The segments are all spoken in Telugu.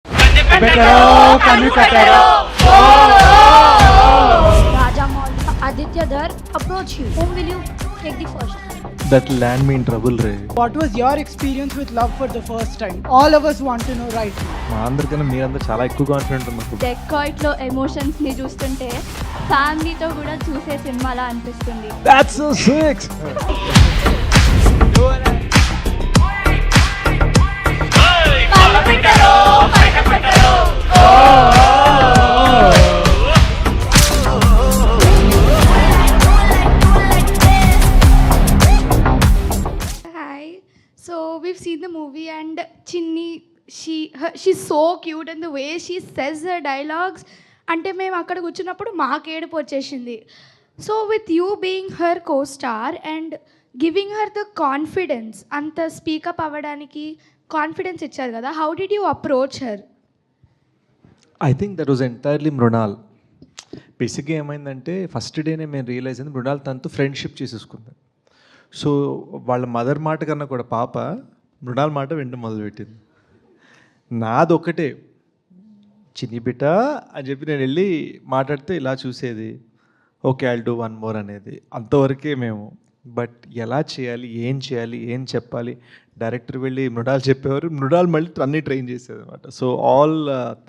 Raja Mall, Aditya Dhar approach you. Whom will you take the first? That land me in trouble ray. What was your experience with love for the first time? All of us want to know right now. మా అందరికన్నా మీరందరూ చాలా ఎక్కువ కాన్ఫిడెంట్ ఉన్నారు. డెకాయిట్లో ఎమోషన్స్ని చూస్తుంటే ఫ్యామిలీతో కూడా చూసే సినిమాలా అనిపిస్తుంది. That's so sick. Hi. So we've seen the movie and Chinni, she's so cute and the way she says her dialogues అంటే మేము అక్కడ కూర్చున్నప్పుడు మాకు ఏడుపు వచ్చేసింది. So with you being her co star and giving her the confidence అంత స్పీకప్ అవ్వడానికి కాన్ఫిడెన్స్ ఇచ్చారు కదా, how did you approach her? I think that was entirely Mrunal. బేసిక్గా ఏమైందంటే ఫస్ట్ డేనే మేము రియలైజ్ అయింది మృణాల్ తనతో ఫ్రెండ్షిప్ చేసేసుకుంది. సో వాళ్ళ మదర్ మాట కన్నా కూడా పాప మృణాల్ మాట వినడం మొదలుపెట్టింది. నాది ఒకటే చిన్ని బిడ్డ అని చెప్పి నేను వెళ్ళి మాట్లాడితే ఇలా చూసేది, okay I'll do one more అనేది, అంతవరకే మేము. బట్ ఎలా చేయాలి, ఏం చెప్పాలి, డైరెక్టర్ వెళ్ళి మృణాల్ చెప్పేవారు, మృణాల్ మళ్ళీ అన్నీ ట్రైన్ చేసేది అనమాట. So all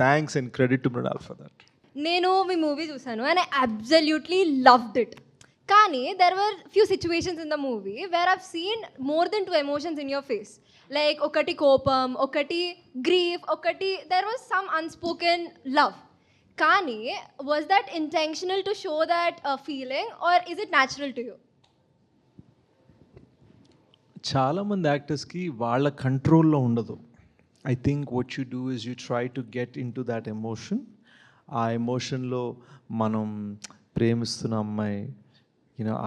thanks and credit to Mrunal for that. నేను మీ మూవీ చూసాను and I absolutely loved it. కానీ there were few situations in the movie where I've seen more than 2 emotions in your face. Like ఒకటి కోపం, ఒకటి గ్రీఫ్, ఒకటి there was some unspoken love. కానీ was that intentional to show that feeling or is it natural to you? చాలామంది యాక్టర్స్కి వాళ్ళ కంట్రోల్లో ఉండదు. I think what you do is you try to get in to that emotion. ఆ ఎమోషన్లో మనం ప్రేమిస్తున్న అమ్మాయి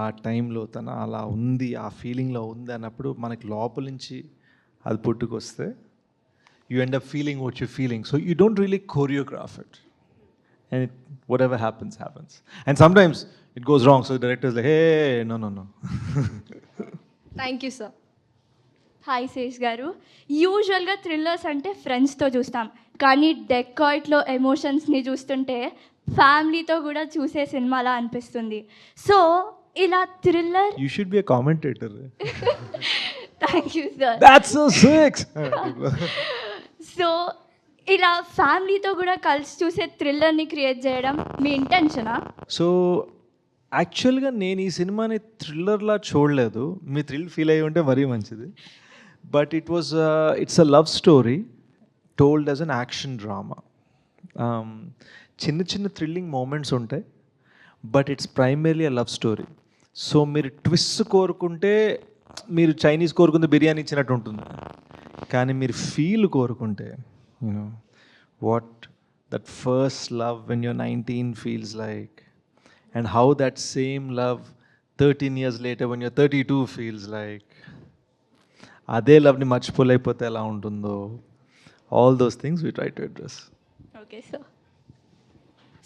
ఆ టైంలో తన అలా ఉంది, ఆ ఫీలింగ్లో ఉంది అన్నప్పుడు మనకి లోపల నుంచి అది పుట్టుకొస్తే you end up feeling what you feeling. So you don't really choreograph it and whatever happens happens and sometimes it goes wrong. So directors like hey no. Thank you sir. Hi Sesh garu, యూజువల్గా థ్రిల్లర్స్ అంటే ఫ్రెండ్స్తో చూస్తాం, కానీ డెకాయిట్లో ఎమోషన్స్ని చూస్తుంటే ఫ్యామిలీతో కూడా చూసే సినిమాలా అనిపిస్తుంది. సో ఇలా thriller you should B a commentator. Thank you sir. That's so sick. So ఇలా ఫ్యామిలీతో కూడా కలిసి చూసే థ్రిల్లర్ని క్రియేట్ చేయడం మీ ఇంటెన్షనా? సో యాక్చువల్గా నేను ఈ సినిమాని థ్రిల్లర్లా చూడలేదు. మీ థ్రిల్ ఫీల్ అయ్యి ఉంటే మరీ మంచిది. But it's a love story told as an action drama. చిన్న చిన్న థ్రిల్లింగ్ మూమెంట్స్ ఉంటాయి, but it's primarily a love story. So మీరు ట్విస్ట్ కోరుకుంటే మీరు చైనీస్ కోరుకుంటే బిర్యానీ ఇచ్చినట్టు ఉంటుంది. కానీ మీరు ఫీల్ కోరుకుంటే what that first love when your 19 feels like and how that same love 13 years later when you're 32 feels like, అదే లవ్ని మర్చిపోలేకపోతే ఎలా ఉంటుందో, all those things we try to address. Okay sir.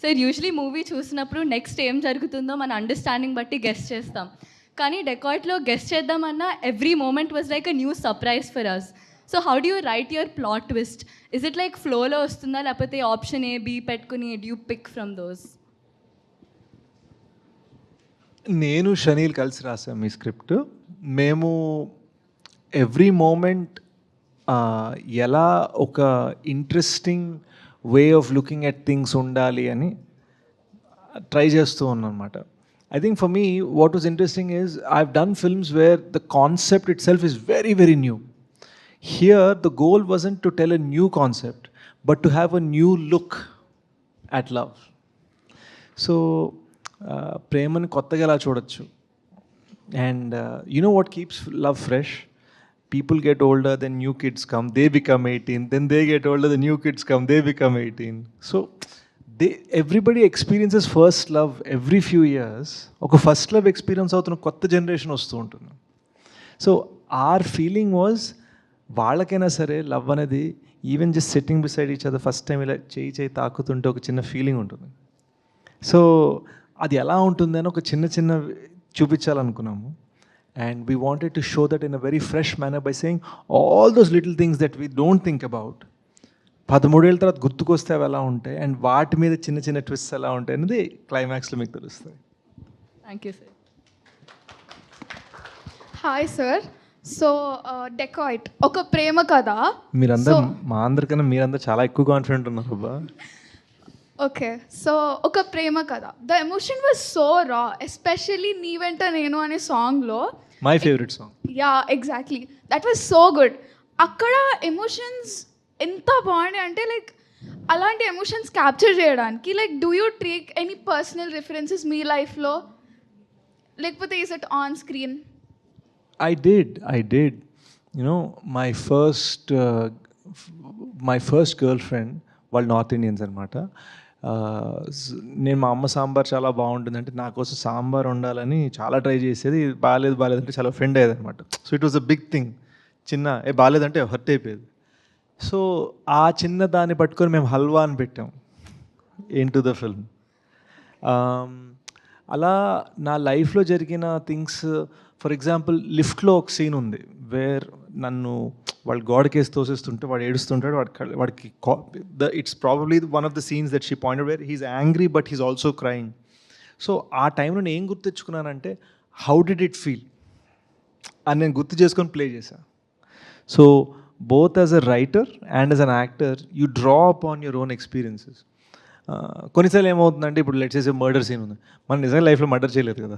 Sir usually movie చూసినప్పుడు నెక్స్ట్ ఏం జరుగుతుందో మన అండర్స్టాండింగ్ బట్టి గెస్ట్ చేస్తాం, కానీ డెకాయిట్లో గెస్ట్ చేద్దామన్నా every moment was like a new surprise for us. So how do you write your plot twist? Is it like ఫ్లోలో వస్తుందా, లేకపోతే ఆప్షన్ ఏ బి పెట్టుకుని do you pick from those? నేను షనీల్ కలిసి రాసాం ఈ స్క్రిప్ట్. మేము ఎవ్రీ మూమెంట్ ఎలా ఒక interesting way of looking at things ఉండాలి అని ట్రై చేస్తూ ఉన్నాం అనమాట. I think for me, what was interesting is I've done films where the concept itself is very, very new. Here, the goal wasn't to tell a new concept, but to have a new look at love. So, ప్రేమని కొత్తగా ఎలా చూడొచ్చు. And you know what keeps love fresh? People get older, then new kids come, they become 18, then they get older, the new kids come, they become 18. So, everybody experiences first love every few years. ఒక ఫస్ట్ లవ్ ఎక్స్పీరియన్స్ అవుతున్న కొత్త జనరేషన్ వస్తూ ఉంటుంది. సో ఆర్ ఫీలింగ్ వాజ్ వాళ్ళకైనా సరే లవ్ అనేది even just sitting beside each other first time ఇలా చేయి తాకుతుంటే ఒక చిన్న ఫీలింగ్ ఉంటుంది. సో అది ఎలా ఉంటుందని ఒక చిన్న చూపించాలనుకున్నాము. And we wanted to show that in a very fresh manner by saying all those little things that we don't think about 13 ఏళ్ళ తర్వాత గుర్తుకొస్తే అవి ఎలా ఉంటాయి అండ్ వాటి మీద చిన్న చిన్న ట్విస్ట్ ఎలా ఉంటాయి అనేది క్లైమాక్స్లో మీకు తెలుస్తుంది. Thank you sir. Hi sir. So dacoit ఒక ప్రేమ కథ. మీరందరూ మా అందరికన్నా మీరందరూ చాలా ఎక్కువ కాన్ఫిడెంట్ ఉన్నారు అబ్బా. ఓకే, సో ఒక ప్రేమ కథ. The emotion was so raw, especially నీ వెంట నేను అనే సాంగ్లో. My favourite song. Yeah exactly, that was so good. అక్కడ ఎమోషన్స్ ఎంత బాగున్నాయి అంటే లైక్ అలాంటి ఎమోషన్స్ క్యాప్చర్ చేయడానికి like do you take any personal references మీ లైఫ్లో, లేకపోతే is it on screen? I did. You know, my first girlfriend, వాళ్ళు నార్త్ ఇండియన్స్ అనమాట. నేను మా అమ్మ సాంబార్ చాలా బాగుంటుందంటే నా కోసం సాంబార్ వండాలని చాలా ట్రై చేసేది. బాగాలేదంటే చాలా ఫ్రెండ్ అయ్యేది అనమాట. So it was a big thing. బాగాలేదంటే హర్ట్ అయిపోయేది. సో ఆ చిన్న దాన్ని పట్టుకొని మేము హల్వా అని పెట్టాం ఇన్ టు ద ఫిల్మ్. అలా నా లైఫ్లో జరిగిన థింగ్స్, ఫర్ ఎగ్జాంపుల్ లిఫ్ట్లో ఒక సీన్ ఉంది వేర్ నన్ను వాళ్ళు గోడకేసి తోసేస్తుంటే వాడు ఏడుస్తుంటాడు. వాడికి it's probably one of the scenes that she pointed where he's angry but he's also crying. So ఆ టైంలో నేను ఏం గుర్తెచ్చుకున్నానంటే హౌ డిడ్ ఇట్ ఫీల్ అని నేను గుర్తు చేసుకొని ప్లే చేశాను. So both as a writer and as an actor, you draw upon your own experiences. కొన్నిసార్లు ఏమవుతుందంటే ఇప్పుడు లెట్స్ సే మర్డర్ సీన్ ఉంది, మనం నిజంగా లైఫ్లో మర్డర్ చేయలేదు కదా.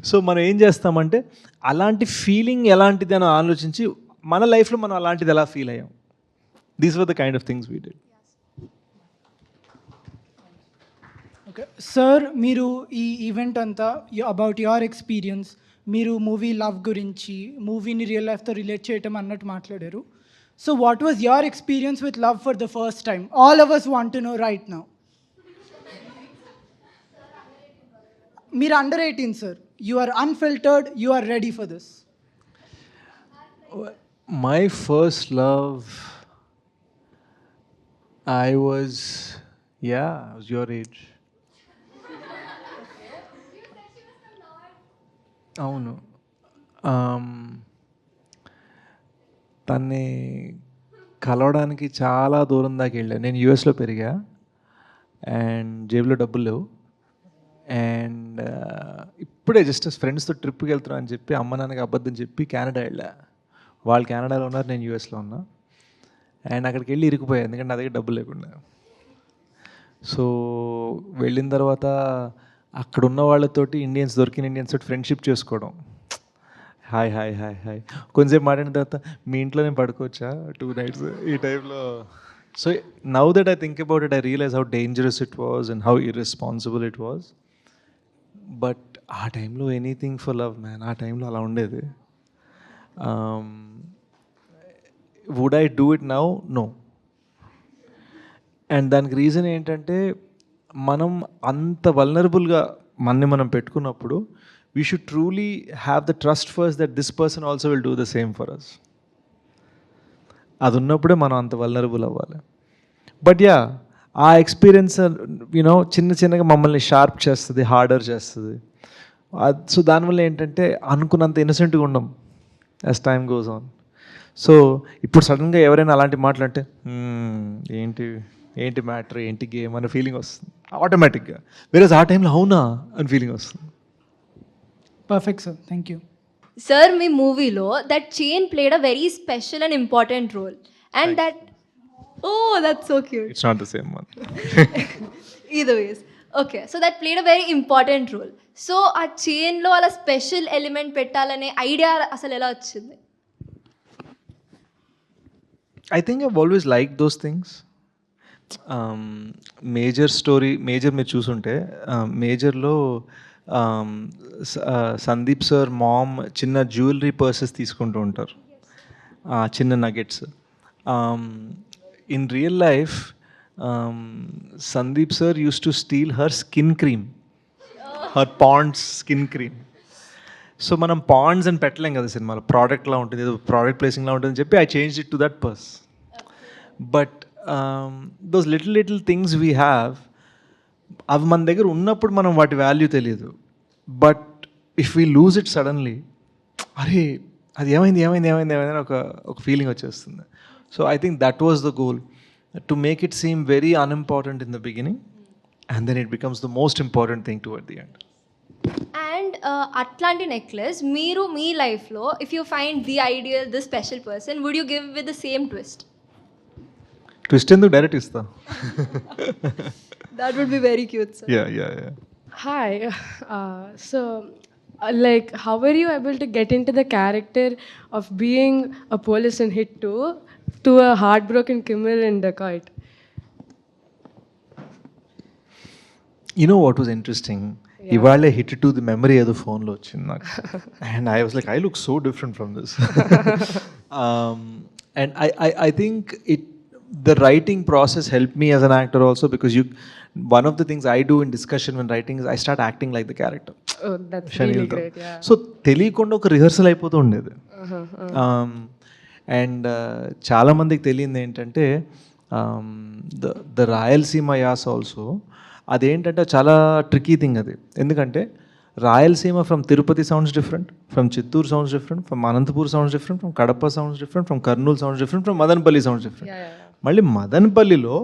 సో మనం ఏం చేస్తామంటే అలాంటి ఫీలింగ్ ఎలాంటిది అని ఆలోచించి మన లైఫ్లో మనం అలాంటిది ఎలా ఫీల్ అయ్యాం. These were the kind of things we did. Okay sir, మీరు ఈ ఈవెంట్ అంతా అబౌట్ యువర్ ఎక్స్పీరియన్స్, మీరు మూవీ లవ్ గురించి, మూవీని రియల్ లైఫ్తో రిలేట్ చేయటం అన్నట్టు మాట్లాడారు. So what was your experience with love for the first time? All of us want to know right now. మీరు under 18 sir, you are unfiltered, you are ready for this. My first love, I was your age. అవును, తన్ని కలవడానికి చాలా దూరం దాకా వెళ్ళా. నేను యూఎస్లో పెరిగా అండ్ జేబులో డబ్బులు లేవు. అండ్ ఇప్పుడే జస్ట్ ఫ్రెండ్స్తో ట్రిప్కి వెళ్తున్నా అని చెప్పి అమ్మ నాన్నకి అబద్ధం చెప్పి కెనడా వెళ్ళా. వాళ్ళు కెనడాలో ఉన్నారు, నేను యూఎస్లో ఉన్నా. అండ్ అక్కడికి వెళ్ళి ఇరికిపోయా ఎందుకంటే నా దగ్గర డబ్బులు లేకుండా. సో వెళ్ళిన తర్వాత అక్కడ ఉన్న వాళ్ళతోటి దొరికిన ఇండియన్స్ తోటి ఫ్రెండ్షిప్ చేసుకోవడం, హాయ్ హాయ్ హాయ్ హాయ్ కొంచెంసేపు మాట్లాడిన తర్వాత మీ ఇంట్లో నేను పడుకోవచ్చా 2 nights ఈ టైంలో. So now that I think about it, I realise how dangerous it was and how irresponsible it was. But ఆ టైంలో ఎనీథింగ్ ఫర్ లవ్ మ్యాన్, ఆ టైంలో అలా ఉండేది. Would I do it now? No. And దానికి రీజన్ ఏంటంటే మనం అంత వల్నరబుల్గా మనం పెట్టుకున్నప్పుడు we should truly have the trust first that this person also will do the same for us. అది ఉన్నప్పుడే మనం అంత వల్నరబుల్ అవ్వాలి. బట్ ఆ ఎక్స్పీరియన్స్ యూనో చిన్నగా మమ్మల్ని షార్ప్ చేస్తుంది, హార్డర్ చేస్తుంది. సో దానివల్ల ఏంటంటే అనుకున్నంత ఇన్నసెంట్గా ఉండం as time goes on. So ఇప్పుడు సడన్గా ఎవరైనా అలాంటి మాట్లాడితే ఏంటి మ్యాటర్, ఏంటి గేమ్ అనే ఫీలింగ్ వస్తుంది ఆటోమేటిక్గా. వేరేస్ ఆ టైంలో అవునా అని ఫీలింగ్ వస్తుంది. Perfect sir, thank you. Sir, మీ మూవీలో that chain played a very special and important role. And that that's so cute. It's not the same one. Either ways. Okay, so that played a very important role. So ఆ చైన్లో అలా స్పెషల్ ఎలిమెంట్ పెట్టాలనే ఐడియా అసలు ఎలా వచ్చింది? I think I've always liked those things. Major మీరు చూసుంటే మేజర్లో సందీప్ సార్ మామ్ చిన్న జ్యువెలరీ పర్సెస్ తీసుకుంటూ ఉంటారు, చిన్న nuggets. In real life Sandeep sir use to steal her skin cream, her Pond's skin cream. So మనం పాండ్స్ అని పెట్టలేం కదా సినిమాలో, ప్రోడక్ట్లా ఉంటుంది, ఏదో ప్రోడక్ట్ ప్లేసింగ్లా ఉంటుందని చెప్పి I change it to that purse. But those little things we have, అవి మన దగ్గర ఉన్నప్పుడు మనం వాటి వాల్యూ తెలియదు. But if we lose it suddenly, అరే అది ఏమైంది అని ఒక ఫీలింగ్ వచ్చేస్తుంది. So I think that was the goal, to make it seem very unimportant in the beginning, and then it becomes the most important thing toward the end. And అట్లాంటి నెక్లెస్ మీరు మీ లైఫ్లో if you find the ideal the special person would you give with the same twist? Twist ఎందుకు, డైరెక్ట్ ఇస్తా. That would be very cute sir. Yeah. Hi. Like, how were you able to get into the character of being a police in Hit 2 to a heartbroken Kimmel in Dacoit? You know what was interesting? ఇవాళ హిట్ టు ది మెమరీ ఏదో ఫోన్లో వచ్చింది నాకు, and I was like, I look so different from this. And I think the writing process helped me as an actor also, because one of the things I do in discussion when writing is I start acting like the character. Oh, that's really great, yeah. So తెలియకుండా ఒక రిహర్సల్ అయిపోతూ ఉండేది. అండ్ చాలామందికి తెలియంది ఏంటంటే ద రాయలసీమ యాస ఆల్సో, అదేంటంటే చాలా ట్రికీ థింగ్ అది. ఎందుకంటే Rayalaseema from Tirupati sounds different, from Chittoor sounds different, from Anantapur sounds different, from Kadapa sounds different, from Kurnool sounds different, from Madanapalle sounds different. మళ్ళీ మదనపల్లిలో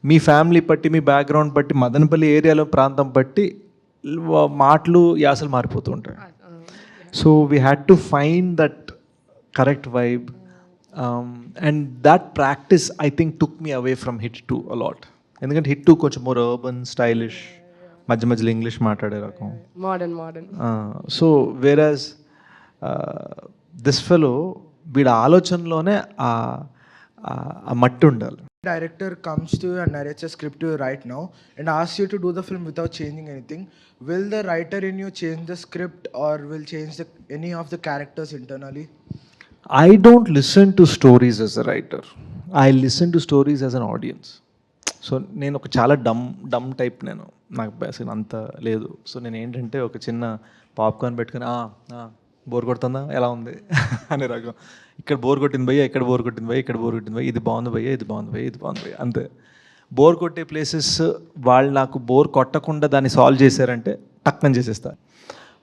మీ ఫ్యామిలీ బట్టి, మీ బ్యాక్గ్రౌండ్ బట్టి, మదనపల్లి ఏరియాలో ప్రాంతం బట్టి మాటలు యాసలు మారిపోతూ ఉంటాయి. So we had to find that correct vibe, and that practice I think took me away from hit 2 a lot. ఎందుకంటే హిట్ 2 కొంచెం మోర్ అర్బన్, స్టైలిష్, మధ్య మధ్యలో ఇంగ్లీష్ మాట్లాడే రకం. Modern. సో వేరాజ్ దిస్ ఫెలో వీడి ఆలోచనలోనే ఆ మట్టి ఉండాలి. Director comes to you and narrates a script to you right now and asks you to do the film without changing anything. Will the writer in you change the script or will change any of the characters internally? I don't listen to stories as a writer. I listen to stories as an audience. So నేను ఒక చాలా డమ్ టైప్, నాకు బేసిక్ అంత లేదు. సో నేను ఏంటంటే ఒక చిన్న పాప్కార్న్ పెట్టుకుని బోర్ కొడుతుందా, ఎలా ఉంది అనే రకం. ఇక్కడ బోర్ కొట్టింది భయ్యా, ఇక్కడ బోర్ కొట్టింది భయ్యా, ఇక్కడ బోర్ కొట్టింది భయ్యా, ఇది బాగుంది భయ్యా, ఇది బాగుంది భయ్యా, ఇది బాగుంది భయ్యా, అంతే. బోర్ కొట్టే ప్లేసెస్ వాళ్ళు నాకు బోర్ కొట్టకుండా దాన్ని సాల్వ్ చేశారంటే టక్కని చేసేస్తారు.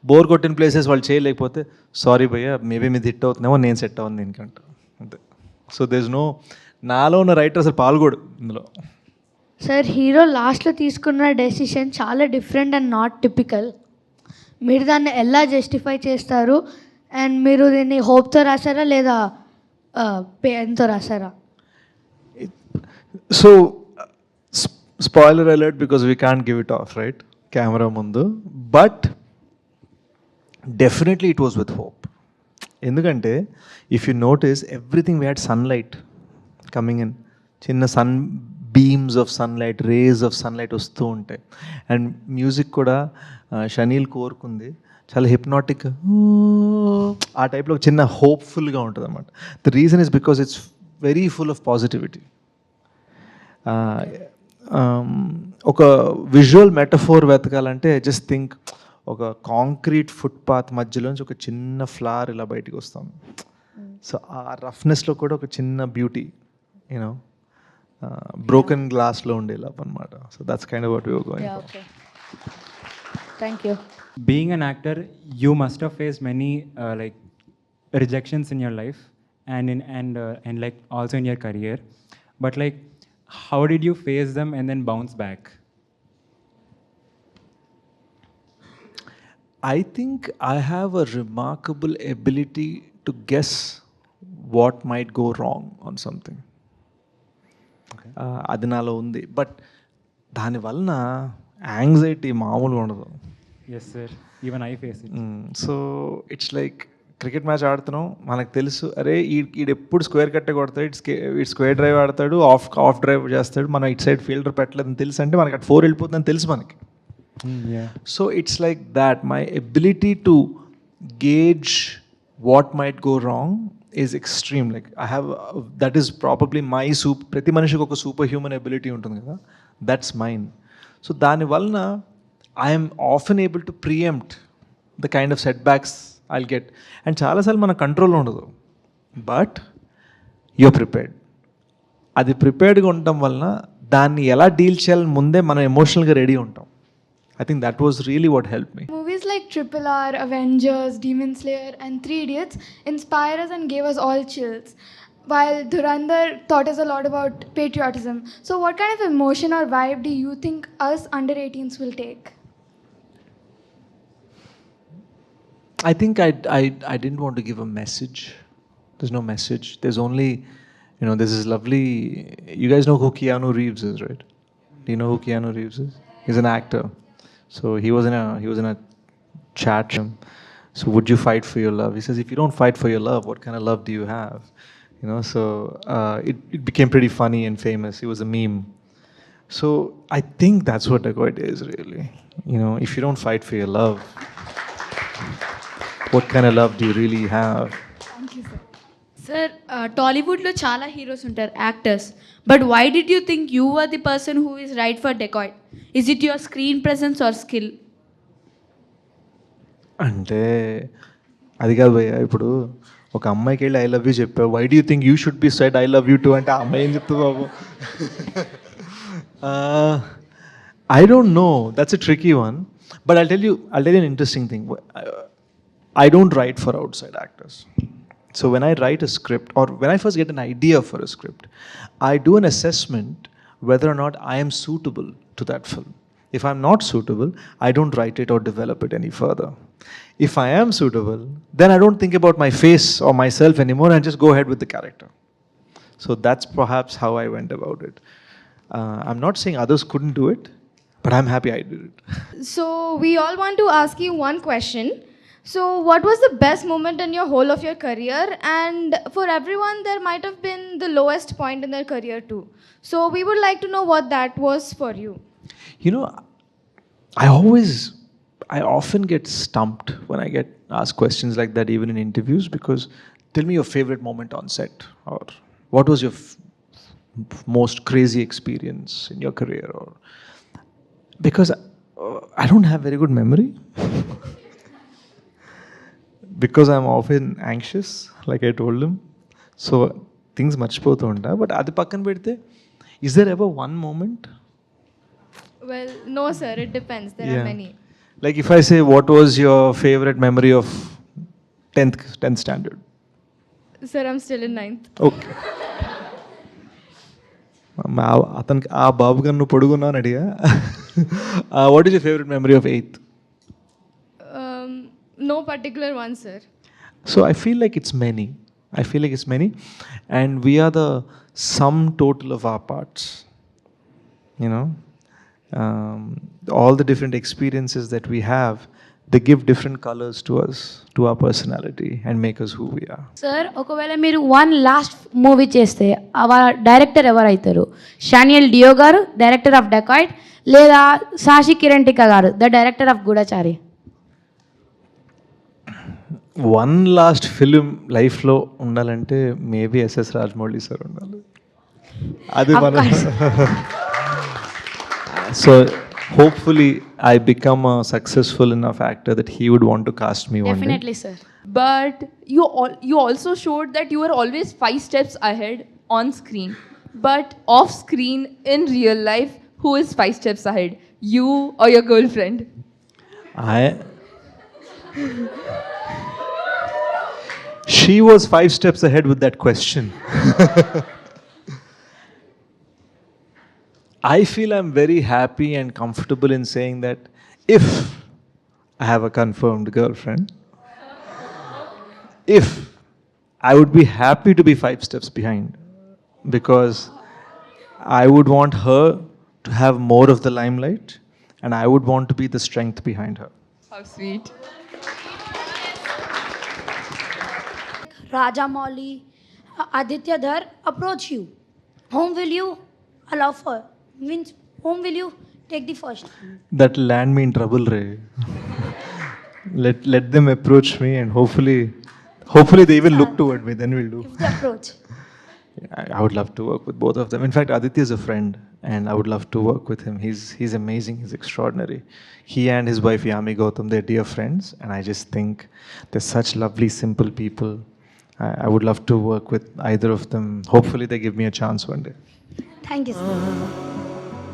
బోర్ కొట్టిన ప్లేసెస్ వాళ్ళు చేయలేకపోతే సారీ భయ్యా, మేబీ మీది హిట్ అవుతుందేమో, నేను సెట్ అవ్వను దీనికంట, అంతే. సో దేర్ ఇస్ నో, నాలో ఉన్న రైటర్ అసలు పాల్గొడు ఇందులో. సార్, హీరో లాస్ట్లో తీసుకున్న డెసిషన్ చాలా డిఫరెంట్ అండ్ నాట్ టిపికల్. మీరు దాన్ని ఎలా జస్టిఫై చేస్తారు? అండ్ మీరు దీన్ని హోప్తో రాసారా లేదా పెయిన్తో రాసారా? So spoiler alert, because we can't give it off right camera ముందు, but definitely it was with hope. ఎందుకంటే if you notice everything we had sunlight coming in, చిన్న sun beams of sunlight, rays of sunlight వస్తూ ఉంటాయి. అండ్ మ్యూజిక్ కూడా షనీల్ కోరుకుంది చాలా హిప్నాటిక్, ఆ టైప్లో ఒక చిన్న హోప్ఫుల్గా ఉంటుంది అన్నమాట. The reason is because it's very full of positivity. ఒక విజువల్ మెటఫోర్ వెతకాలంటే జస్ట్ థింక్, ఒక కాంక్రీట్ ఫుట్పాత్ మధ్యలోంచి ఒక చిన్న ఫ్లవర్ ఇలా బయటికి వస్తాం. సో ఆ రఫ్నెస్లో కూడా ఒక చిన్న బ్యూటీ, యూనో, బ్రోకెన్ గ్లాస్లో ఉండే లవ్ అనమాట. So that's kind of what we were going for. Okay, thank you. Being an actor, you must have faced many like rejections in your life and like also in your career. But like, how did you face them and then bounce back? I think I have a remarkable ability to guess what might go wrong on something. అది నాలో ఉంది, బట్ దానివలన యాంగ్జైటీ మామూలుగా ఉండదు. Yes sir, even I face it. So it's like cricket match ఆడుతున్నాం, మనకు తెలుసు అరే ఈడు ఎప్పుడు స్క్వేర్ కట్టే కొడతాడు, ఇటు స్క్వేర్ డ్రైవ్ ఆడతాడు, ఆఫ్ డ్రైవ్ చేస్తాడు, మనం ఇటు సైడ్ ఫీల్డర్ పెట్టలేదని తెలుసు అంటే మనకి అటు 4 వెళ్ళిపోతుందని తెలుసు మనకి. So it's like that my ability to gauge what might go wrong is extreme. Like I have, that is probably my ప్రతి మనిషికి ఒక సూపర్ హ్యూమన్ ఎబిలిటీ ఉంటుంది కదా, దట్స్ మైన్. సో దానివలన I'm often able to preempt the kind of setbacks I'll get. And చాలాసార్లు మన కంట్రోల్లో ఉండదు, బట్ యూఆర్ ప్రిపేర్డ్. అది ప్రిపేర్డ్గా ఉండటం వలన దాన్ని ఎలా డీల్ చేయాలని ముందే మనం ఎమోషనల్గా రెడీ ఉంటాం. I think that was really what helped me. Movies like RRR, Avengers, Demon Slayer and 3 Idiots inspire us and gave us all chills. while Dhurandhar taught us a lot about patriotism. So, what kind of emotion or vibe do you think us under 18s will take? I think I didn't want to give a message. There's no message. There's only, this is lovely. You guys know who Keanu Reeves is, right? Do you know who Keanu Reeves is? He's an actor. So he was in a chat. So would you fight for your love? He says, if you don't fight for your love, what kind of love do you have? So it became pretty funny and famous. It was a meme. So I think that's what Dacoit is really. If you don't fight for your love, what kind of love do you really have? Sir టాలీవుడ్లో చాలా హీరోస్ ఉంటారు actors but why did you think you are the person who is right for Dacoit is it your screen presence or skill అంటే అది కాదు భయ్య, ఇప్పుడు ఒక అమ్మాయికి వెళ్ళి ఐ లవ్ యూ చెప్పావు, why do you think you should be said I love you too అంటే ఆ అమ్మాయి ఏం చెప్తుంది బాబు? I don't know, that's a tricky one, but I'll tell you an interesting thing. I don't write for outside actors. So when I write a script or when I first get an idea for a script, I do an assessment whether or not I am suitable to that film. If I'm not suitable, I don't write it or develop it any further. If I am suitable, then I don't think about my face or myself anymore and just go ahead with the character. So that's perhaps how I went about it. I'm not saying others couldn't do it, but I'm happy I did it. So, we all want to ask you one question. So, what was the best moment in your whole of your career? And for everyone, there might have been the lowest point in their career too. So, we would like to know what that was for you. I often get stumped when I get asked questions like that, even in interviews, because tell me your favorite moment on set, or what was your most crazy experience in your career, or because I don't have very good memory. Because I'm often anxious, like I told him. So things మర్చిపోతూ ఉంటా. But అది పక్కన పెడితే, is there ever one moment? Well, no, sir, it depends. There are many. Like if I say, what was your favorite memory of 10th standard? Sir, I'm still in 9th. Okay. అతనికి ఆ బాబు గారు నువ్వు పొడుగున్నావు అడిగా. What is your favorite memory of 8th? No particular one, sir. So I feel like it's many. And we are the sum total of our parts. All the different experiences that we have, they give different colors to us, to our personality, and make us who we are. Sir ఒకవేళ మీరు వన్ లాస్ట్ మూవీ చేస్తే డైరెక్టర్ ఎవరైతారు? Shaneil Deo garu, director of Dacoit, లేదా Sashi Kiran Tikka garu, the director of Goodachari? One last film లైఫ్లో ఉండాలంటే మేబీ ఎస్ఎస్ రాజమౌళి సార్ ఉండాలి. అది మన so hopefully I become a successful enough actor that he would want to cast me one day. Definitely sir. But you also showed that you were always 5 steps ahead on screen. But off screen, in real life, who is 5 steps ahead? You or your girlfriend? She was 5 steps ahead with that question. I feel I'm very happy and comfortable in saying that if I have a confirmed girlfriend, if I would be happy to be 5 steps behind, because I would want her to have more of the limelight and I would want to be the strength behind her. How sweet. Rajamouli, Aditya Dhar approach you. Whom will you allow for? Means whom will you take the first? That land me in trouble, Ray. let them approach me and hopefully they even look toward me, then we'll do. If they approach. I would love to work with both of them. In fact, Aditya is a friend and I would love to work with him. He's amazing, he's extraordinary. He and his wife Yami Gautam, they're dear friends, and I just think they're such lovely, simple people. I would love to work with either of them. Hopefully they give me a chance one day. Thank you, sir.